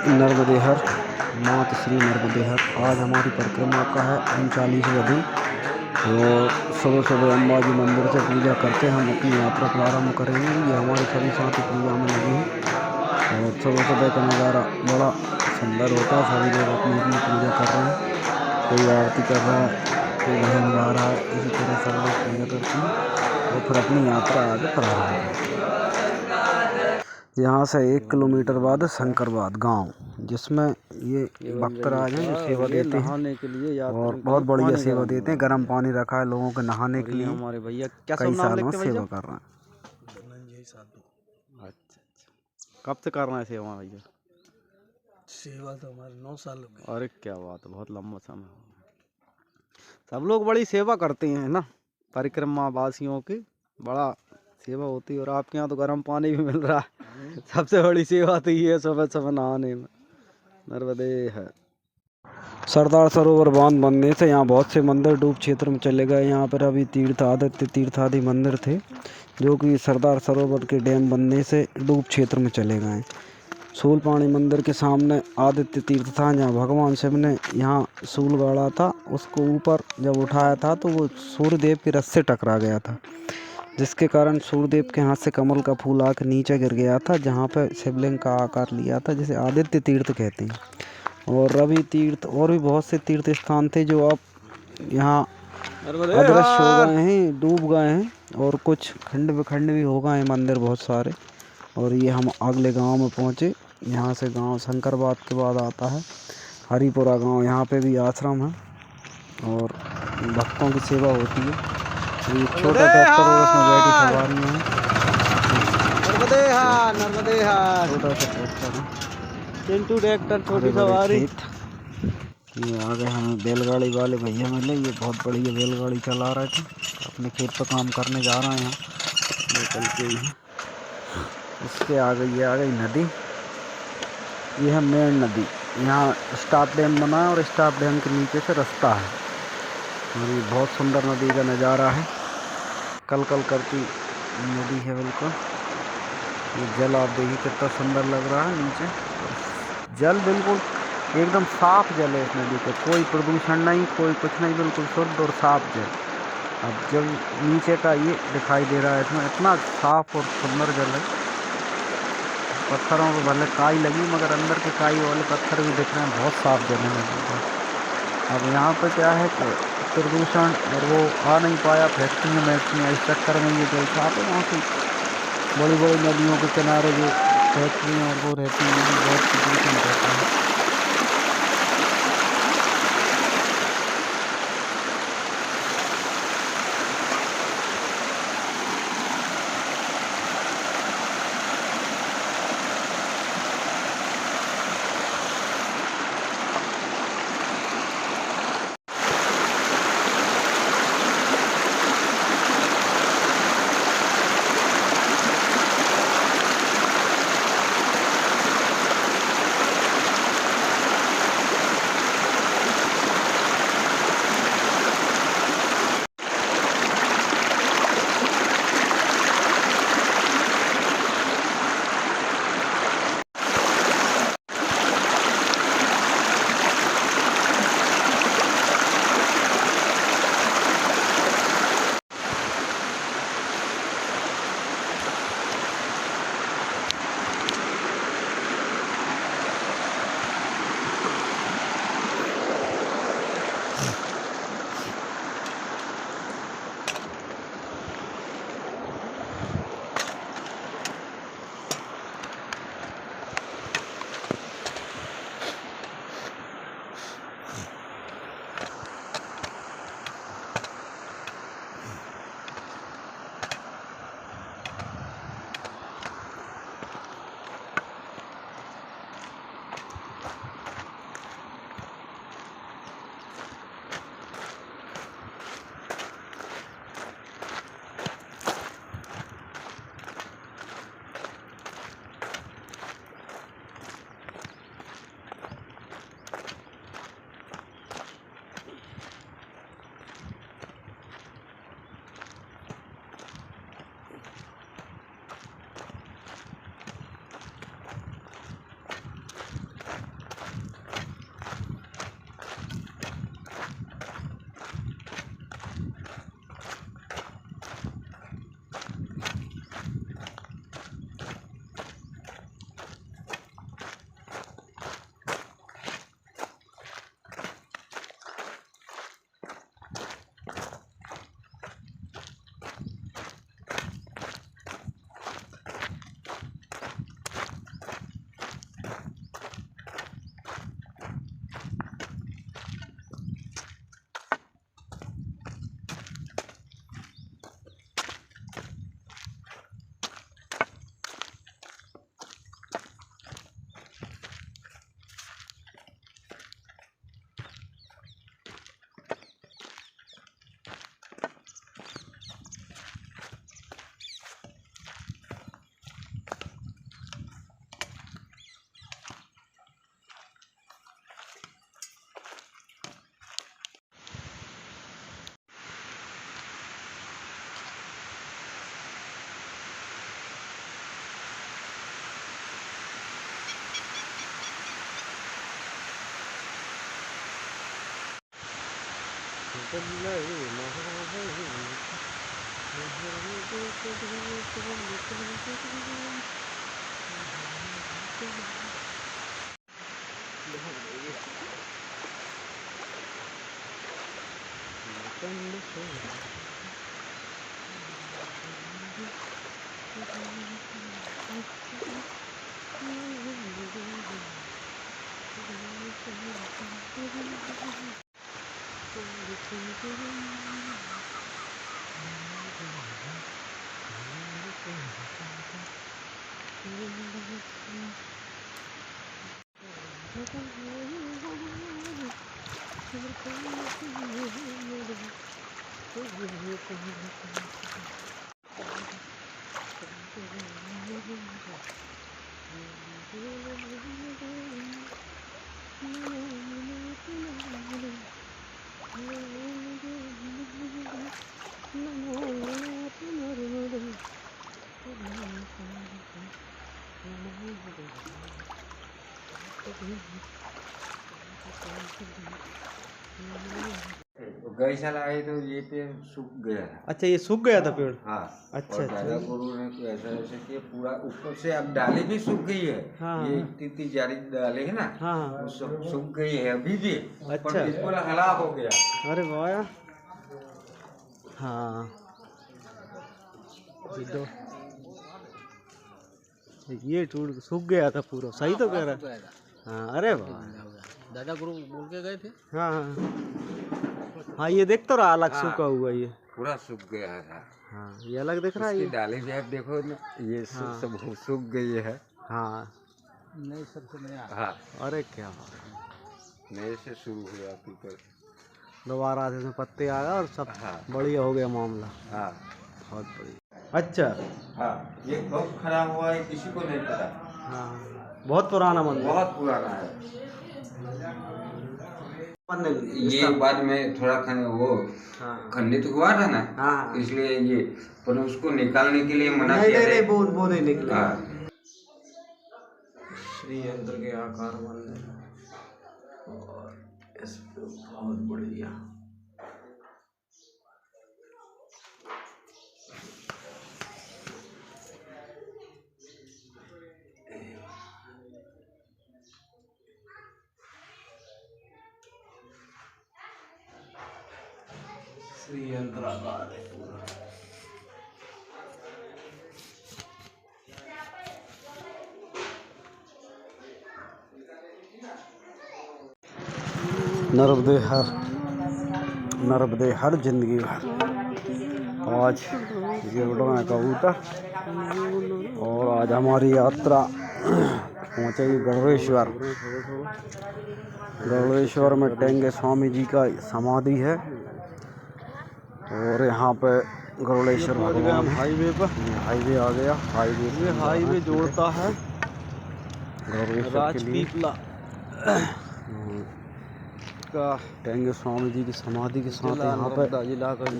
नर्मदे हर मात श्री नर्मदे हर। आज हमारी परिक्रमा का है 39वां दिन और सुबह सुबह अम्बा जी मंदिर से पूजा करके हम अपनी यात्रा प्रारंभ करेंगे। ये हमारे सभी साथी पूजा में लगे हैं और सुबह सुबह का नज़ारा बड़ा सुंदर होता है। सभी लोग अपनी अपनी पूजा कर रहे हैं, कोई आरती कर रहा है, कोई भजन गा रहा है। इसी तरह सब लोग पूजा करते हैं और फिर अपनी यात्रा आगे प्रारंभ करते हैं। यहाँ से 1 किलोमीटर बाद शंकरबाद गांव, जिसमें ये भक्तराज हैं जो सेवा देते हैं और बहुत बढ़िया सेवा देते हैं। गर्म पानी रखा है लोगों के नहाने के लिए। हमारे भैया कई सालों से सेवा कर रहे हैं। अच्छा, कब से कर रहे हैं सेवा भैया? सेवा तो हमारे 9 साल हो गए। अरे क्या बात है, बहुत लंबा समय हो गया। सब लोग बड़ी सेवा करते हैं ना, परिक्रमा वासियों की बड़ा सेवा होती है। और आपके यहाँ तो गर्म पानी भी मिल रहा है। सबसे बड़ी सेवा तो ये है सुबह सुबह नहाने में। नर्मदे है। सरदार सरोवर बांध बनने से यहाँ बहुत से मंदिर डूब क्षेत्र में चले गए। यहाँ पर अभी तीर्थ आदित्य तीर्थ आदि मंदिर थे जो कि सरदार सरोवर के डैम बनने से डूब क्षेत्र में चले गए। सूलपाणी मंदिर के सामने आदित्य तीर्थ था जहाँ भगवान शिव ने यहाँ सूल गाड़ा था। उसको ऊपर जब उठाया था तो वो सूर्यदेव के रथ से टकरा गया था, जिसके कारण सूर्यदेव के हाथ से कमल का फूल आकर नीचे गिर गया था, जहाँ पर शिवलिंग का आकार लिया था, जिसे आदित्य तीर्थ कहते हैं। और रवि तीर्थ और भी बहुत से तीर्थ स्थान थे जो अब यहाँ अदृश्य हो गए हैं, डूब गए हैं और कुछ खंड विखंड भी हो गए हैं मंदिर बहुत सारे। और ये हम अगले गांव में पहुँचे। यहाँ से गांव शंकरबाद के बाद आता है हरिपुरा गांव। यहाँ पे भी आश्रम है और भक्तों की सेवा होती है। ये छोटा ट्रैक्टर और उसमें बैठी सवारी है। छोटा सा ट्रैक्टर है, चिंटू ट्रैक्टर छोटी सवारी। ये आगे हमें बैलगाड़ी वाले भैया मिले। ये बहुत बढ़िया बैलगाड़ी चला रहे थे, अपने खेत पर काम करने जा रहे हैं। ये चल के ही है। इसके आगे ये आ गई नदी, ये है मेन नदी। यहाँ स्टाफ डैम बना है और स्टाफ डैम के नीचे से रास्ता है और ये बहुत सुंदर नदी का नज़ारा है। कल कल करती नदी है बिल्कुल। ये जल आप देखिए कितना सुंदर लग रहा है। नीचे जल बिल्कुल एकदम साफ जल है इस नदी का, कोई प्रदूषण नहीं, कोई कुछ नहीं, बिल्कुल शुद्ध और साफ जल। अब जल नीचे का ये दिखाई दे रहा है, इसमें इतना साफ और सुंदर जल है। पत्थरों को भले काई लगी मगर अंदर के काई वाले पत्थर भी दिख रहे हैं। बहुत साफ जल है नदी का। अब यहाँ पे क्या है कि प्रदूषण और वो आ नहीं पाया, फैक्ट्रियाँ वैक्ट्रियाँ, इस चक्कर में ये जल साफ है। वहाँ की बड़ी बड़ी नदियों के किनारे जो फैक्ट्रियाँ और वो रहती हैं बहुत प्रदूषण रहता है। गई साल आए तो ये पेड़ सूख गया था। अच्छा, ये सूख गया था पेड़। हाँ। अच्छा, और अच्छा। दादा गुरु ने ऐसा ऐसा किया पूरा ऊपर से अब डाली भी सूख गई है। हाँ, ये हाँ। इतनी जारी डाले है ना। हाँ। वो सब सूख गई है अभी भी। अच्छा। पर बिल्कुल हला हो गया। अरे वाह। हाँ, ये टूट सूख गया था पूरा, सही तो कह रहा है। हाँ, अरे वाह। दादा गुरु बोल के गए थे। हाँ हाँ हाँ, ये देख तो रहा अलग सूखा हुआ ये। पूरा सूख गया था। हाँ, ये अलग दिख रहा है इसकी ये। डाली भी आप देखो ना, ये सब सूख गई है। हाँ, नहीं, सबसे नया। हाँ, अरे क्या बात है। नए से शुरू हुआ पीपल। दोबारा से इसमें पत्ते आ गए और सब हाँ। बढ़िया हो गया मामला। हाँ बहुत बढ़िया। अच्छा। हाँ, ये कब खराब हुआ है किसी को नहीं पता। हाँ, बहुत पुराना मंदिर। बहुत पुराना है मंदिर ये। बाद में थोड़ा वो खंडित हुआ था ना। हाँ। इसलिए ये, पर उसको निकालने के लिए मना किया नहीं, था। वो नहीं निकला। हाँ। श्री यंत्र के आकार मंदिर और इस पे बहुत बढ़िया। श्री यंत्र आकार है पूरा। नर्मदे हर जिंदगी भर। आज ये उड़ना कबूतर और आज हमारी यात्रा पहुँचेगी गरुड़ेश्वर। गरुड़ेश्वर में टेंगे स्वामी जी का समाधि है और यहाँ पे गरुड़ेश्वर भगवान हाईवे पर। हाईवे आ गया। हाईवे जोड़ता है राजपीपला का टेंगे स्वामी जी की समाधि के साथ यहाँ पे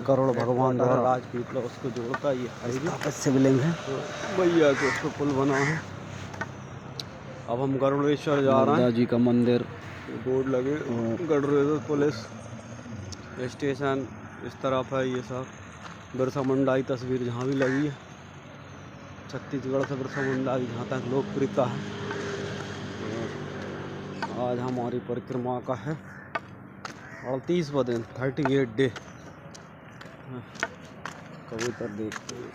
गरुड़ भगवान द्वारा राजपीपला उसको जोड़ता ये हाईवे शिवलिंग है। भैया के उसको पुल बना है। अब हम गरुड़ेश्वर जा रहे हैं। जी का मंदिर बोर्ड लगे। गरुड़ेश्वर पुलिस स्टेशन इस तरफ है। ये सब बिरसा मुंडा की तस्वीर जहाँ भी लगी है। छत्तीसगढ़ से बिरसा मुंडा की जहाँ तक लोकप्रियता है। आज हमारी परिक्रमा का है 38वां दिन, 38 डे। कबूतर देखते हुए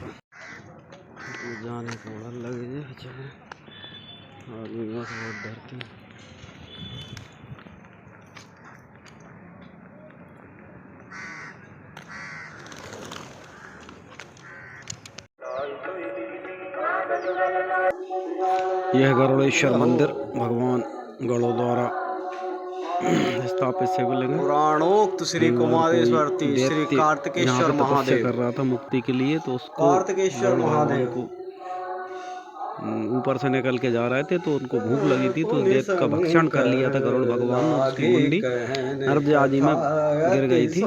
जाने को डर लगे थे बेचारे। आदमी से बहुत डरती है। यह गरुड़ेश्वर मंदिर भगवान गरुड़ द्वारा स्थापित शिवलिंग है। पुराणोक्त श्री कुमारेश्वर श्री कार्तिकेश्वर महादेव कर रहा था मुक्ति के लिए, तो उसको कार्तिकेश्वर महादेव को ऊपर से निकल के जा रहे थे तो उनको भूख लगी थी तो देव का भक्षण कर लिया था गरुड़ भगवान। उसकी मुंडी नर्मदा जी में गिर गई थी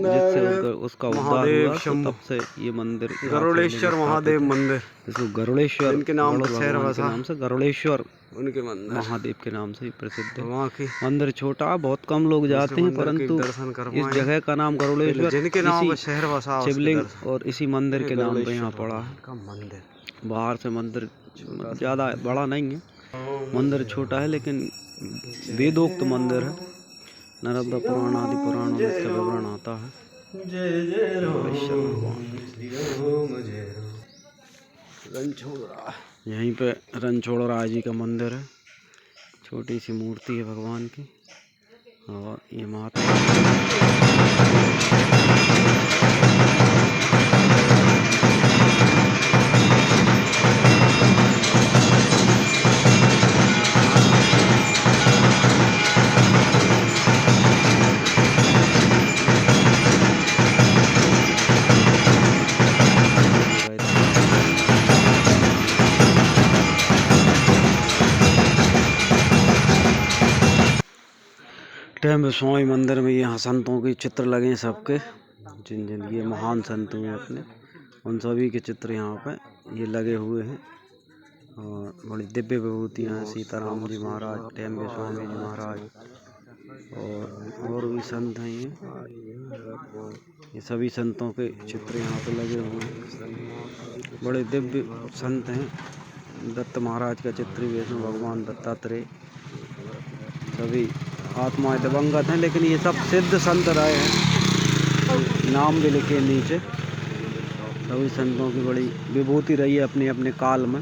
जिससे उसका उद्धार महादेव हुआ, तो शंभु। तब से ये मंदिर यहाँ पे गरुड़ेश्वर स्थापित महादेव है। मंदिर, इसको गरुड़ेश्वर इनके नाम पर गरुड़ शहर भगवान के बसा। नाम से गरुड़ेश्वर उनके मंदिर महादेव के नाम से ही प्रसिद्ध है। वहाँ की मंदिर छोटा, बहुत कम लोग जाते हैं, परंतु दर्शन इस करवाएं। जगह का नाम गरुड़ेश्वर जिनके नाम पर इसी शहर बसा उसके शिवलिंग दर्शन। और इसी मंदिर के नाम पे यहाँ पड़ा है। का मंदिर बाहर से मंदिर ज़्यादा बड़ा नहीं है, मंदिर छोटा है, लेकिन वेदोक्त मंदिर है। नारद पुराण आदि पुराणों में इसका विवरण आता है। गरुड़ेश्वर भगवान रणछोड़रा। यहीं पे रणछोड़राय जी का मंदिर है, छोटी सी मूर्ति है भगवान की। और ये माता टेम्ब स्वामी मंदिर में यहाँ संतों के चित्र लगे हैं, सबके जिन जिन ये महान संत हुए अपने, उन सभी के चित्र यहाँ पे ये लगे हुए हैं। और बड़ी दिव्य विभूतियाँ हैं, सीताराम जी महाराज, टेम्ब स्वामी जी महाराज, और भी संत हैं। ये सभी संतों के चित्र यहाँ पे लगे हुए हैं, बड़े दिव्य संत हैं। दत्त महाराज का चित्र, विष्णु भगवान दत्तात्रेय, सभी आत्माएं दिवंगत हैं, लेकिन ये सब सिद्ध संत रहे हैं, नाम भी लिखे नीचे। सभी संतों की बड़ी विभूति रही है अपने अपने काल में।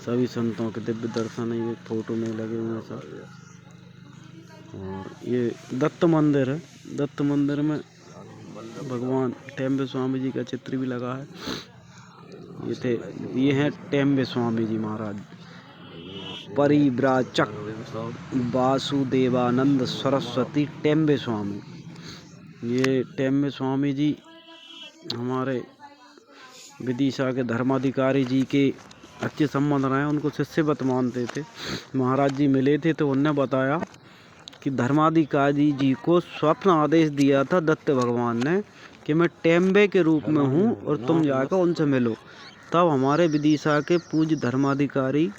सभी संतों के दिव्य दर्शन ये फोटो में लगे हुए हैं सब। और ये दत्त मंदिर है, दत्त मंदिर में भगवान टेम्ब स्वामी जी का चित्र भी लगा है। ये हैं टेम्ब स्वामी जी महाराज, परिव्राजक वासुदेवानंद सरस्वती टेम्ब स्वामी। ये टेम्ब स्वामी जी हमारे विदिशा के धर्माधिकारी जी के अच्छे संबंध रहे, उनको शिष्यवत मानते थे। महाराज जी मिले थे तो उन्होंने बताया कि धर्माधिकारी जी को स्वप्न आदेश दिया था दत्त भगवान ने कि मैं टेम्बे के रूप में हूँ और तुम जाकर उनसे मिलो। तब हमारे विदिशा के पूज्य धर्माधिकारी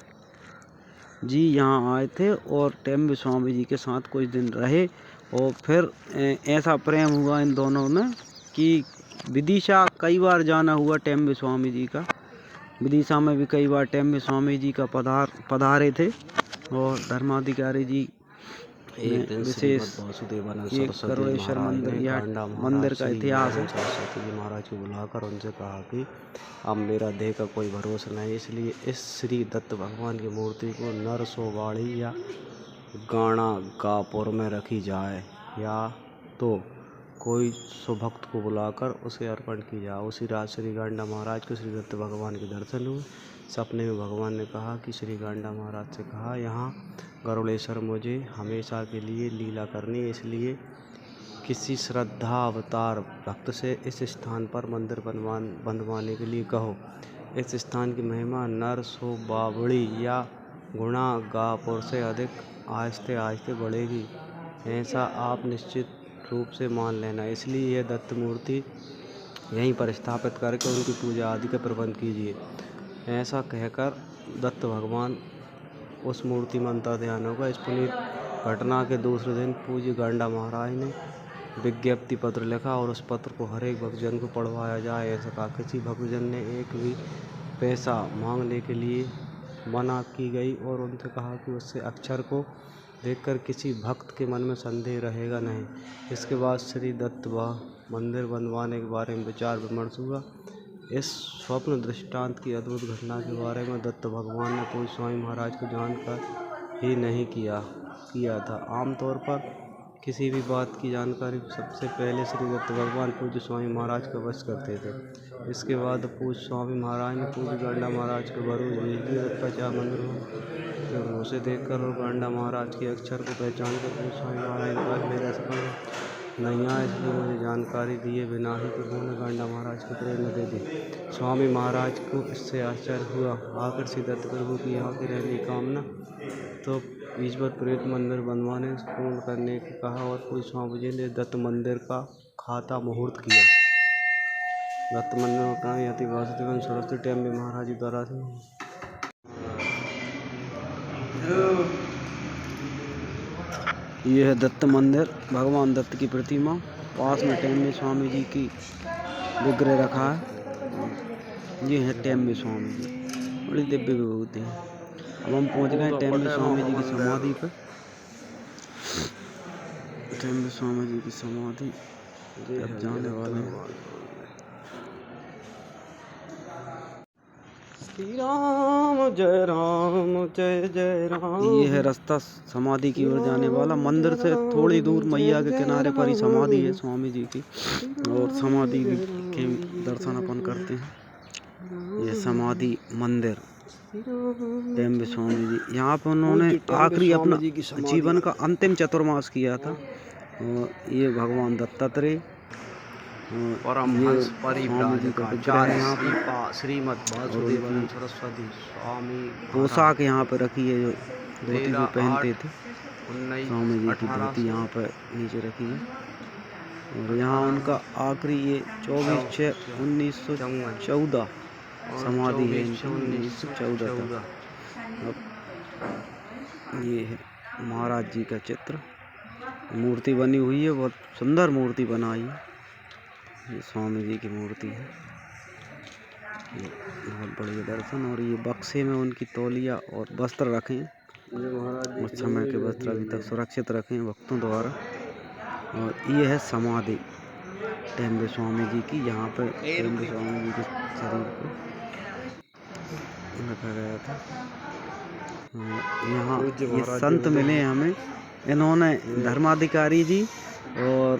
जी यहाँ आए थे और टेम्ब स्वामी जी के साथ कुछ दिन रहे, और फिर ऐसा प्रेम हुआ इन दोनों में कि विदिशा कई बार जाना हुआ टेम्ब स्वामी जी का। विदिशा में भी कई बार टेम्ब स्वामी जी का पधारे थे। और धर्माधिकारी जी विशेष ये गरुड़ेश्वर मंदिर, यह मंदिर का इतिहास है। सरस्वती जी महाराज को बुलाकर उनसे कहा कि अब मेरा देह का कोई भरोसा नहीं, इसलिए इस श्री दत्त भगवान की मूर्ति को नरसोबाड़ी या गाणागापुर में रखी जाए, या तो कोई सुभक्त को बुलाकर उसे अर्पण की जाए। उसी रात श्री गांडा महाराज को श्री दत्त भगवान के दर्शन हुए। सपने में भगवान ने कहा कि श्री गांडा महाराज से कहा, यहाँ गरुड़ेश्वर मुझे हमेशा के लिए लीला करनी है, इसलिए किसी श्रद्धा अवतार भक्त से इस स्थान पर मंदिर बनवाने के लिए कहो। इस स्थान की महिमा नरसोबावड़ी या गुणागापुर से अधिक आहिस्ते आहिस्ते बढ़ेगी, ऐसा आप निश्चित रूप से मान लेना। इसलिए यह दत्त मूर्ति यहीं पर स्थापित करके उनकी पूजा आदि का प्रबंध कीजिए। ऐसा कहकर दत्त भगवान उस मूर्ति में अंतर ध्यान होगा। इस पुनीत घटना के दूसरे दिन पूज्य गांडा महाराज ने विज्ञप्ति पत्र लिखा और उस पत्र को हर एक भक्तजन को पढ़वाया जाए, ऐसा कहा। किसी भक्तजन ने एक भी पैसा मांगने के लिए मना की गई और उनसे कहा कि उससे अक्षर को देखकर किसी भक्त के मन में संदेह रहेगा नहीं। इसके बाद श्री दत्त मंदिर बनवाने के बारे में विचार विमर्श हुआ। इस स्वप्न दृष्टांत की अद्भुत घटना के बारे में दत्त भगवान ने पूज्य स्वामी महाराज को जानकर ही नहीं किया था। आमतौर पर किसी भी बात की जानकारी सबसे पहले श्री दत्त भगवान पूज्य स्वामी महाराज को अवश्य करते थे। इसके बाद पूज्य स्वामी महाराज ने पूज्य गांडा महाराज को भरूच भेज दिया। दत्ताचार्य मंदिर में उसे देखकर और गांडा महाराज के अक्षर को पहचान कर पूज्य स्वामी महाराज ने कहा, मेरा सफल नहीं आया, इसलिए मुझे जानकारी दिए बिना ही उन्होंने गांडा महाराज को प्रेरणा दे दी। स्वामी महाराज को इससे आश्चर्य हुआ। आकर श्री दत्त प्रभु की यहाँ की रहने की कामना तो ईश्वर प्रेत मंदिर बनवाने से पूर्ण करने को कहा और पूज्य स्वामी जी ने दत्त मंदिर का खाता मुहूर्त किया। दत्त मंदिर में प्राण यति वासुदेव सरस्वती टाइम में महाराज जी द्वारा से ये है दत्त मंदिर, भगवान दत्त की प्रतिमा। पास में टेम्बे स्वामी जी की विग्रह रखा है। ये है टेम्बे स्वामी जी, बड़ी दिव्य विभूति है। अब हम पहुंच गए टेम्बे स्वामी जी की समाधि पर। टेम्बे स्वामी जी की समाधि अब जाने वाले हैं। श्री राम जय जय राम। ये है रास्ता समाधि की ओर जाने वाला। मंदिर से थोड़ी दूर मैया के किनारे पर ही समाधि है स्वामी जी की, और समाधि के दर्शन अपन करते हैं। ये समाधि मंदिर टेम्बे स्वामी जी, यहाँ पर उन्होंने आखिरी अपना जीवन का अंतिम चतुर्मास किया था। और ये भगवान दत्तात्रेय परमहंस श्रीमद् वासुदेवानंद सरस्वती स्वामी पोशाक यहाँ पर रखी है, जो धोती जो पहनते थे स्वामी जी की धोती यहाँ पर नीचे रखी है। और यहाँ उनका आखिरी ये 24/6/1914 समाधि है, 1914 तक। अब ये है महाराज जी का चित्र, मूर्ति बनी हुई है, बहुत सुंदर मूर्ति बनाई है। ये स्वामी जी की मूर्ति है, ये बहुत बढ़िया दर्शन। और ये बक्से में उनकी तौलिया और वस्त्र रखे हैं, उस समय के वस्त्र अभी तक सुरक्षित रखे हैं भक्तों द्वारा। और ये है समाधि टेम्बे स्वामी जी की, यहाँ पर टेम्बे स्वामी जी के शरीर को रखा गया था। यहाँ ये संत मिले हमें, इन्होंने धर्माधिकारी जी और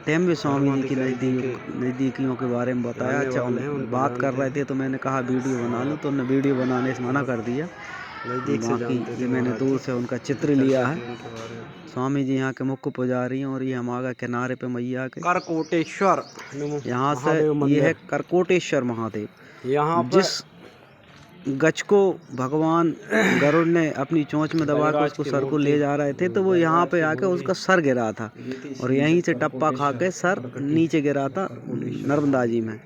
टेम्बे स्वामी जी की नज़दीकियों के बारे में बताया। अच्छा, बात कर रहे थे तो मैंने कहा वीडियो बना लूँ, तो उन्होंने वीडियो बनाने से मना कर दिया। बाकी ये मैंने दूर से उनका चित्र लिया है। स्वामी जी यहाँ के मुख्य पुजारी हैं। और ये हम आ गए किनारे पे मैया के करकोटेश्वर, यहाँ से ये है करकोटेश्वर महादेव। यहाँ जिस गज को भगवान गरुड़ ने अपनी चोंच में दबा कर उसको सर को ले जा रहे थे, तो वो यहाँ पे आके उसका सर गिरा था और यहीं से टप्पा खा के सर नीचे गिरा था नर्मदा जी में।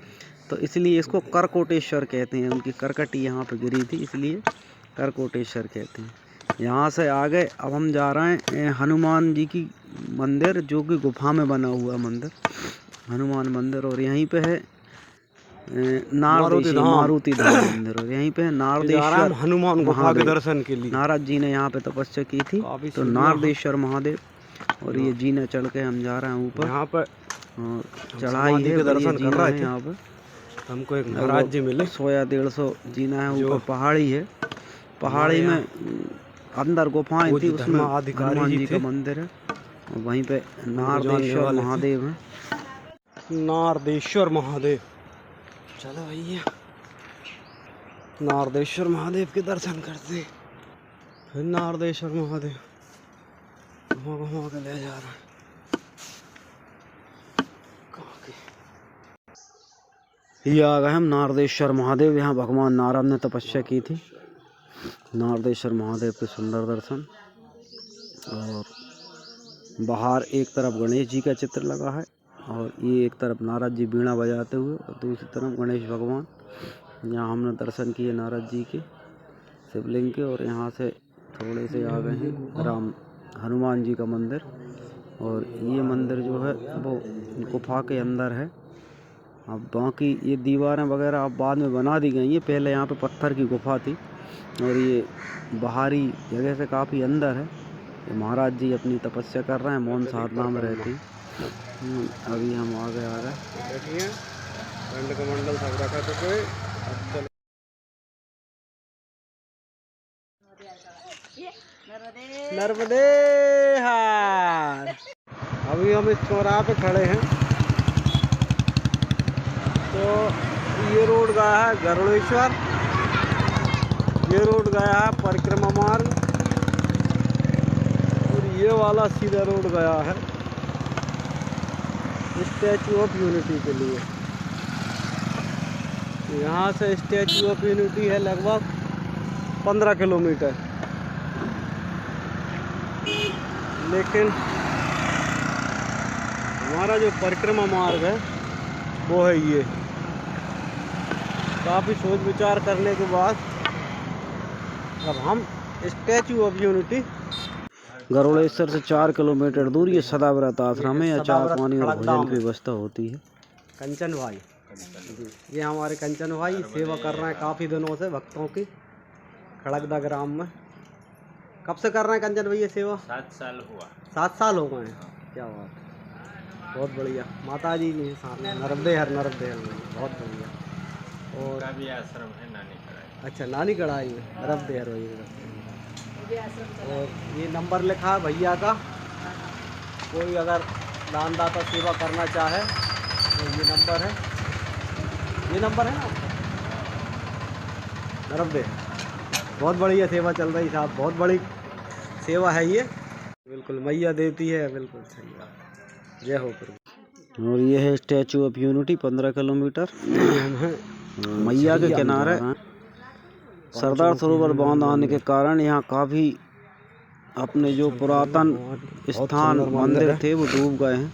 तो इसलिए इसको करकोटेश्वर कहते हैं। उनकी करकटी यहाँ पे गिरी थी, इसलिए करकोटेश्वर कहते हैं। यहाँ से आगे अब हम जा रहे हैं हनुमान जी की मंदिर, जो कि गुफा में बना हुआ मंदिर, हनुमान मंदिर। और यहीं पे है मारुति धाम मंदिर, और यहीं पे नारदेश्वर हनुमान गुफा के दर्शन के लिए नारद जी ने यहाँ पे तपस्या की थी, तो नारदेश्वर महादेव। और ये जीना चढ़ के हम जा रहे हैं ऊपर, यहाँ पर चढ़ाई है, दर्शन कर रहे हैं। यहाँ पे हमको एक महाराज जी मिले, 100-150 जीना है ऊपर, पहाड़ी है। पहाड़ी में अंदर गुफाएं थी, उसमें हनुमान जी का मंदिर है। और वहीं पे नारदेश्वर महादेव है, नारदेश्वर महादेव। चलो भैया नारदेश्वर महादेव के दर्शन करते। फिर नारदेश्वर महादेव घुमा के ले जा रहा है। ये आ गए हम नारदेश्वर महादेव। यहाँ भगवान नारद ने तपस्या की थी। नारदेश्वर महादेव के सुंदर दर्शन। और बाहर एक तरफ गणेश जी का चित्र लगा है, और ये एक तरफ नारद जी बीणा बजाते हुए, और दूसरी तरफ गणेश भगवान। यहाँ हमने दर्शन किए नारद जी के शिवलिंग के। और यहाँ से थोड़े से आ गए हैं हनुमान जी का मंदिर। और ये मंदिर जो है वो गुफा के अंदर है। अब बाकी ये दीवारें वगैरह अब बाद में बना दी गई हैं, पहले यहाँ पे पत्थर की गुफा थी। और ये बाहरी जगह से काफ़ी अंदर है। ये महाराज जी अपनी तपस्या कर रहे हैं, मौन साधना में रहते हैं। अभी हम आ गए देखिए दंड कमंडल सब रखा तो कोई नर्मदे हार। अभी हम इस चौराहे पे खड़े हैं, तो ये रोड गया है गरुड़ेश्वर, ये रोड गया है परिक्रमा मार्ग, और ये वाला सीधा रोड गया है स्टैचू ऑफ यूनिटी के लिए। यहाँ से स्टैचू ऑफ यूनिटी है लगभग 15 किलोमीटर। लेकिन हमारा जो परिक्रमा मार्ग है वो है ये। काफ़ी सोच विचार करने के बाद अब हम स्टैचू ऑफ यूनिटी, गरुड़ेश्वर से 4 किलोमीटर दूर ये सदाव्रत आश्रम है। यहाँ चाय पानी और भोजन की व्यवस्था होती है। कंचन भाई, ये हमारे कंचन भाई सेवा कर रहे हैं काफ़ी दिनों से भक्तों की खड़गदा ग्राम में। कब से कर रहे हैं कंचन भाई ये सेवा? 7 साल हुआ। 7 साल हो गए हैं। क्या बात है, बहुत बढ़िया। माता जी ने सामने नर्मदेहर बहुत बढ़िया। और का भी आश्रम है नानी कढ़ाई। अच्छा, नानी कढ़ाई में नर्मदेहर वही। और ये नंबर लिखा है भैया का, कोई अगर दानदाता सेवा करना चाहे तो ये नंबर है ना नर्मदेहर। बहुत बढ़िया सेवा चल रही साहब, बहुत बड़ी सेवा है ये। बिल्कुल मैया देती है, बिल्कुल सही बात। जय हो प्रभु। और ये है स्टैचू ऑफ यूनिटी 15 किलोमीटर मैया के किनारे। सरदार सरोवर बांध आने के कारण यहाँ काफ़ी अपने जो पुरातन स्थान मंदिर थे वो डूब गए हैं।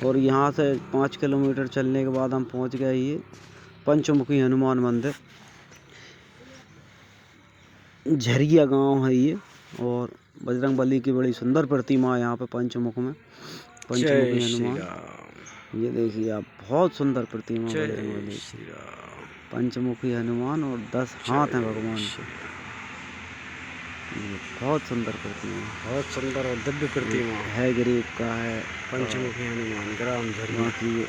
और यहाँ से 5 किलोमीटर चलने के बाद हम पहुँच गए ये पंचमुखी हनुमान मंदिर। झरिया गांव है ये। और बजरंगबली की बड़ी सुंदर प्रतिमा है यहाँ पे पंचमुख में, पंचमुखी हनुमान। ये देखिए आप, बहुत सुंदर प्रतिमा बजरंगबली की, पंचमुखी हनुमान और 10 हाथ हैं भगवान के। ये बहुत सुंदर प्रतिमा, बहुत सुंदर और दिव्य प्रतिमा है। गरीब का है पंचमुखी हनुमान ग्राम झरिया की। ये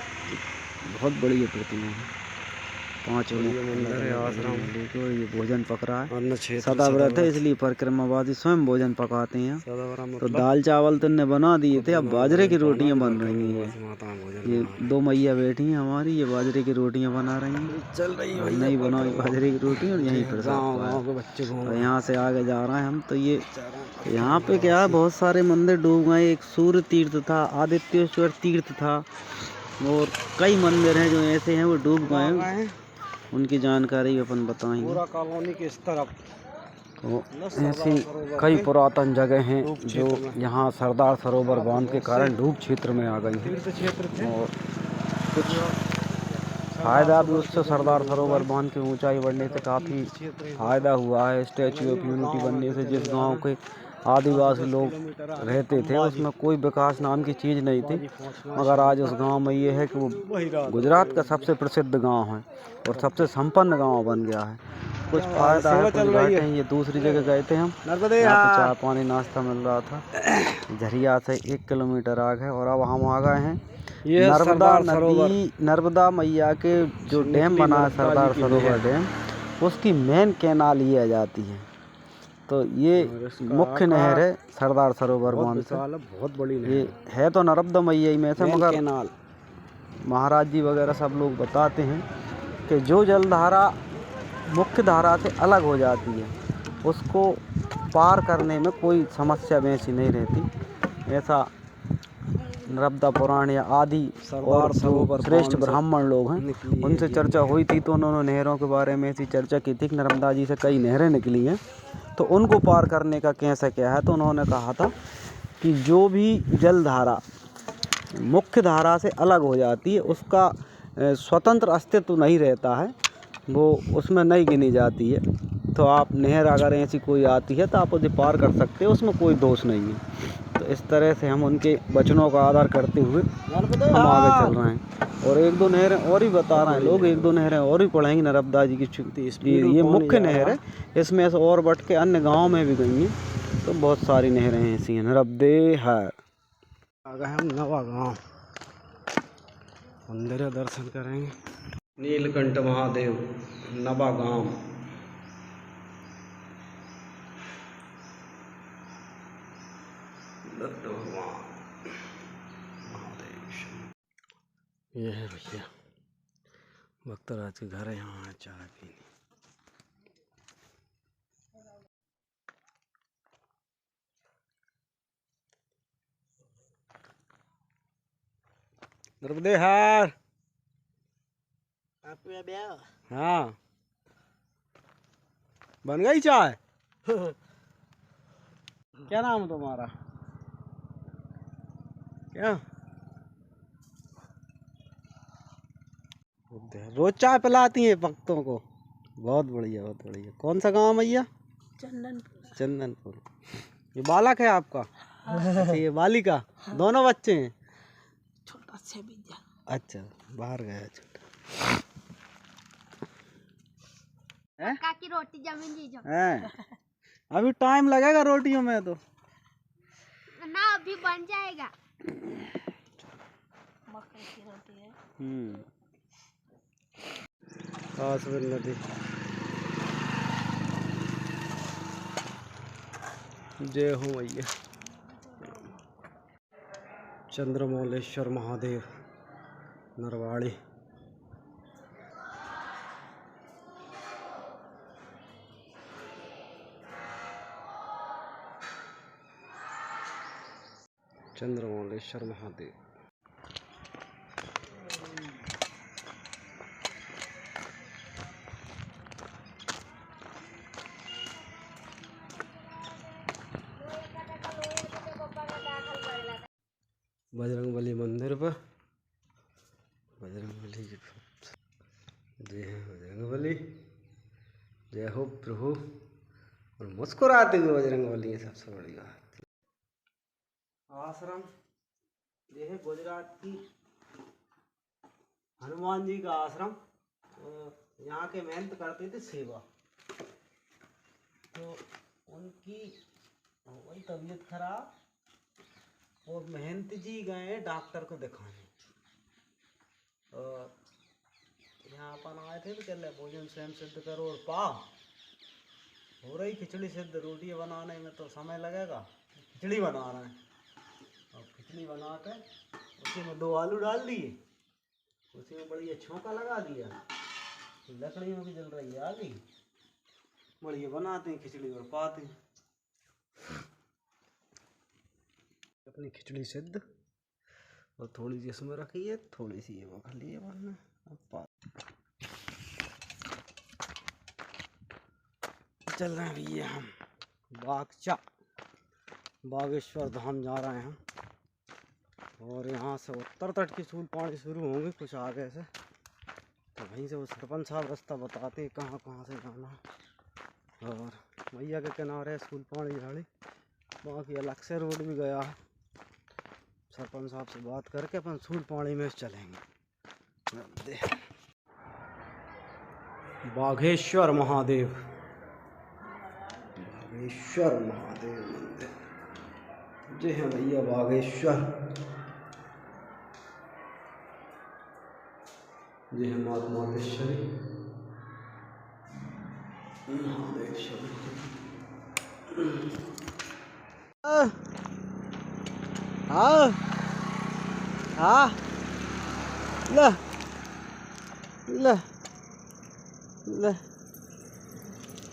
बहुत बड़ी ये प्रतिमा है। 5 मंदिर है आश्रम। ये भोजन पक रहा है। अन्न क्षेत्र सदाव्रत है इसलिए परिक्रमावासी स्वयं भोजन पकाते हैं। सदाव्रत तो दाल चावल तो ने बना दिए थे, अब बाजरे की रोटियां बन रही हैं। ये 2 मैया बैठी हैं हमारी, ये बाजरे की रोटियां बना रही हैं। चल रही है नहीं बनाई बाजरे की रोटी और यहीं पर गाँव के बच्चे घूम। यहाँ से आगे जा रहे हैं हम। तो ये यहाँ पे क्या है, बहुत सारे मंदिर डूब गए। एक सूर्य तीर्थ था, आदित्येश्वर तीर्थ था, और कई मंदिर हैं जो ऐसे हैं वो डूब गए हैं। उनकी जानकारी अपन बताएंगे। पूरा कॉलोनी के इस तरफ तो ऐसी कई पुरातन जगह हैं जो यहाँ सरदार सरोवर बांध के कारण डूब क्षेत्र में आ गई हैं। और कुछ फायदा भी उससे सरदार सरोवर बांध की ऊंचाई बढ़ने से काफ़ी फायदा हुआ है। स्टैचू ऑफ यूनिटी बनने से जिस गांव के आदिवासी लोग रहते थे उसमें कोई विकास नाम की चीज़ नहीं थी, मगर आज उस गांव में ये है कि वो गुजरात का सबसे प्रसिद्ध गांव है और सबसे संपन्न गांव बन गया है। कुछ फायदा है, कुछ घाटे हैं। ये दूसरी जगह गए थे हम, यहाँ पे चाय पानी नाश्ता मिल रहा था। झरिया से 1 किलोमीटर आगे। और अब हम आ गए हैं नर्मदा नदी, नर्मदा मैया के जो डैम बना है सरदार सरोवर डैम, उसकी मेन कैनाल ये आ जाती है। तो ये मुख्य नहर है सरदार सरोवर बांध से। बहुत बड़ी नहर ये है तो नर्मदा मैया ही में से, मगर कैनाल महाराज जी वगैरह सब लोग बताते हैं कि जो जलधारा मुख्य धारा से अलग हो जाती है उसको पार करने में कोई समस्या वैसी नहीं रहती। ऐसा नर्मदा पुराण या आदि और जो श्रेष्ठ ब्राह्मण लोग हैं उनसे चर्चा हुई थी, तो उन्होंने नहरों के बारे में ऐसी चर्चा की थी कि नर्मदा जी से कई नहरें निकली हैं, तो उनको पार करने का कैसा क्या है। तो उन्होंने कहा था कि जो भी जलधारा मुख्य धारा से अलग हो जाती है उसका स्वतंत्र अस्तित्व नहीं रहता है, वो उसमें नहीं गिनी जाती है। तो आप नहर अगर ऐसी कोई आती है तो आप उसे पार कर सकते हो, उसमें कोई दोष नहीं है। तो इस तरह से हम उनके वचनों का आदर करते हुए हम आगे चल रहे हैं। और 1-2 नहरें और ही बता रहे हैं लोग, 1-2 नहरें और ही पढ़ेंगे नर्मदा जी की। ये मुख्य नहर है, इसमें से और बढ़ के अन्य गाँव में भी गई हैं। तो बहुत सारी नहरें ऐसी हैं। नर्मदेहर आ गए हम नवा गाँव, मंदिर दर्शन करेंगे। नीलकंठ महादेव नवा गाँव। दत्त भगवान महादेव। ये है भैया भक्तराज के घर है, यहाँ चाय पीने। नर्मदेहर हाँ, बन गई चाय। क्या नाम है तुम्हारा? क्या रोज चाय पिलाती हैं भक्तों को? बहुत बढ़िया, बहुत बढ़िया। कौन सा गांव भैया? चंदनपुर। चंदनपुर। ये बालक है आपका? अच्छा, ये बालिका? दोनों बच्चे हैं? छोटा से विद्या। अच्छा, बाहर गया है छोटा। मक्का की रोटी जमीन जी हैं? अभी टाइम लगेगा रोटियों में तो। ना अभी बन जाएगा। मक्का की रोटी है। कासवन नदी। जय हो मैया। चंद्रमौलेश्वर महादेव नरवाड़ी। चंद्रमौलेश्वर महादेव। बजरंगबली मंदिर पर बजरंगबली की जय है बजरंगबली। जय हो प्रभु। और मुस्कुराते हुए बजरंगबली है सबसे बड़ी बात। आश्रम ये है गुजरात की हनुमान जी का आश्रम। तो यहाँ के मेहनत करते थे सेवा, तो उनकी हो गई तबीयत खराब और महंत जी गए डॉक्टर को दिखाने। और यहाँ अपन आए थे तो कह रहे भोजन स्वयं सिद्ध करो और पा हो रही खिचड़ी सिद्ध। रोटी बनाने में तो समय लगेगा, खिचड़ी बना रहे हैं। और खिचड़ी बना कर उसी में 2 आलू डाल दिए, उसी में बढ़िया छौंका लगा दिया, लकड़ियों की जल रही है आली, बढ़िया बनाते हैं खिचड़ी और पाते हैं अपनी खिचड़ी सिद्ध। और थोड़ी सी इसमें रखी है, थोड़ी सी ये वो खा लिए वरना चल रहे हैं भैया हम बागेश्वर धाम जा रहे हैं। और यहाँ से उत्तर तट की सूलपानी शुरू होंगे कुछ आगे से, तो वहीं से वो सरपंच साहब रास्ता बताते हैं कहाँ कहाँ से जाना। और मैया के किनारे सूलपानी झाड़ी, बाकी अलग से रोड भी गया है। सरपंच साहब से बात करके अपन सूलपानी में चलेंगे। बागेश्वर महादेव, बागेश्वर महादेव मंदिर। जय है भैया बागेश्वर। जय है माता मातेश्वरी महादेश्वरी। हाँ हाँ ले ले ले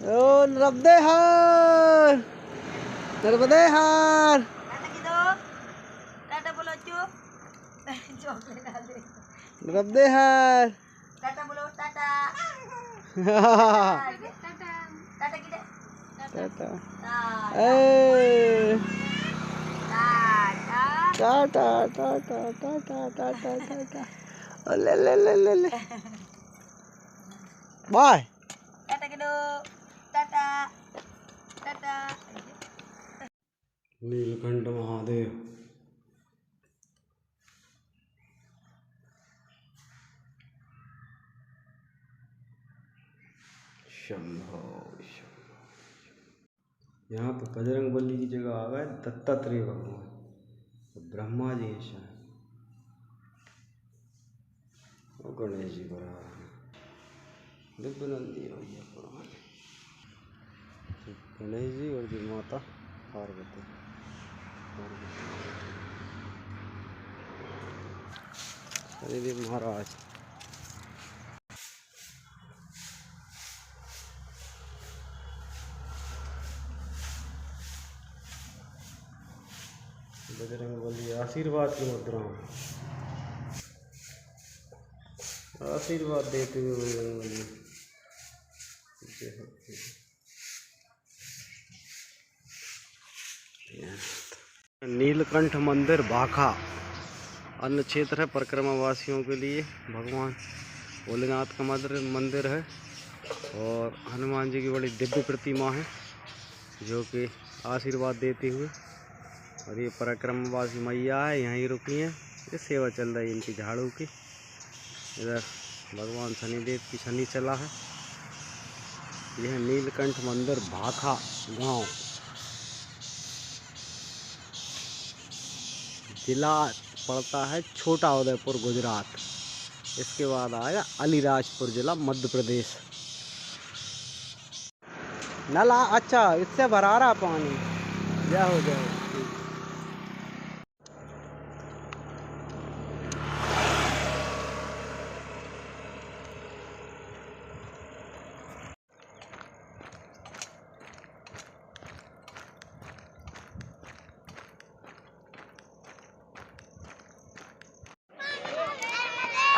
ओ नर्मदे हार, नर्मदे हार। टाटा बोलो चुप। नर्मदे हार। टाटा बोलो टाटा। टाटा किधर? टाटा टाटा टाटा टाटा टाटा टाटा ले ले ले ले ले बाय टाटा किधर? टाटा टाटा। नीलकंठ महादेव। शंभो शंभो। यहाँ पे बजरंगबली की जगह आ गए दत्तात्रेय भगवान, तो ब्रह्मा जी ऐसा है और गणेश जी बराबर दिव्य नंदी भैया पुराण, गणेश जी और जी माता पार्वती। शनिदेव महाराज। बजरंगबली आशीर्वाद की मुद्रा, आशीर्वाद देते हुए बजरंगबली। नीलकंठ मंदिर बाखा। अन्य क्षेत्र है परिक्रमा वासियों के लिए। भगवान भोलेनाथ का मंदिर है और हनुमान जी की बड़ी दिव्य प्रतिमा है जो कि आशीर्वाद देते हुए। और ये परिक्रमावासी मैया है, यहीं रुकी हैं, ये सेवा चल रही है इनकी झाड़ू की। इधर भगवान शनिदेव की शनि चला है। यह नीलकंठ मंदिर भाखा गांव, जिला पड़ता है छोटा उदयपुर गुजरात। इसके बाद आएगा अलीराजपुर जिला मध्य प्रदेश। नला अच्छा इससे भरा रहा पानी। जय हो जय हो।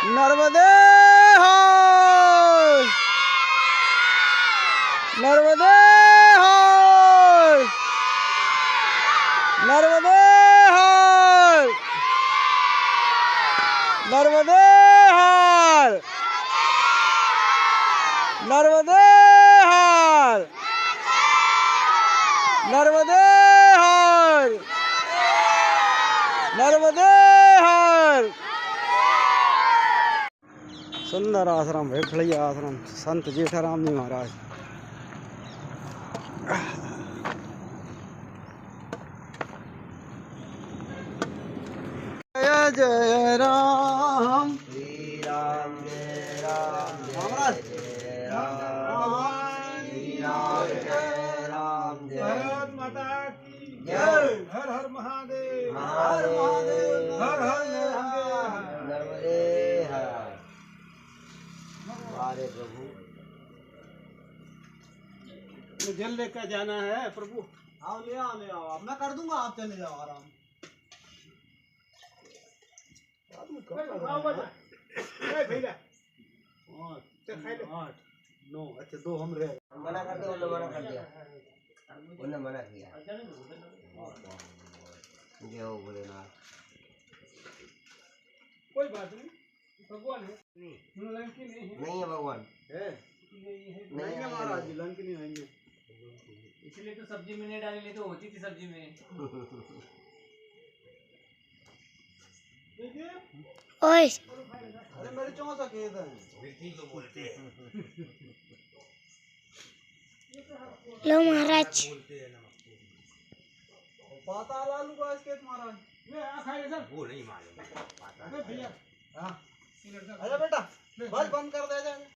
नर्मदे हाय, नर्मदे हाय, नर्मदे हाय, नर्मदे हाय, नर्मदे हाय, नर्मदे हाय, नर्मदे हाय। सुंदर आश्रम है, खड़िया आश्रम, संत जेठाराम जी महाराज। जय जय राम, श्री राम जय राम, महाराज जय राम, श्री राम जय राम, भारत माता की जय। हर हर महादेव, हर महादेव, हर हर नर्मदे हर। हमारे प्रभु जल लेकर जाना है प्रभु। आओ ले आओ ले आओ, मैं कर दूंगा, आप चले जाओ आराम। अच्छा दो हम रहे। मना कर दिया, उन्होंने मना कर दिया, उन्होंने मना किया। जय हो भोलेनाथ। कोई बात नहीं, भगवान है। नहीं है भगवान, नहीं है महाराज जी, लंक नहीं होंगे। इसलिए तो सब्जी में नहीं डाली, नहीं तो होती थी सब्जी में। ओए अरे मेरे चौसा खेत है। लो महाराज। पाता लालू का इसके महाराज। वो नहीं मालूम। हाँ। अरे बेटा बस बंद कर दे जाए।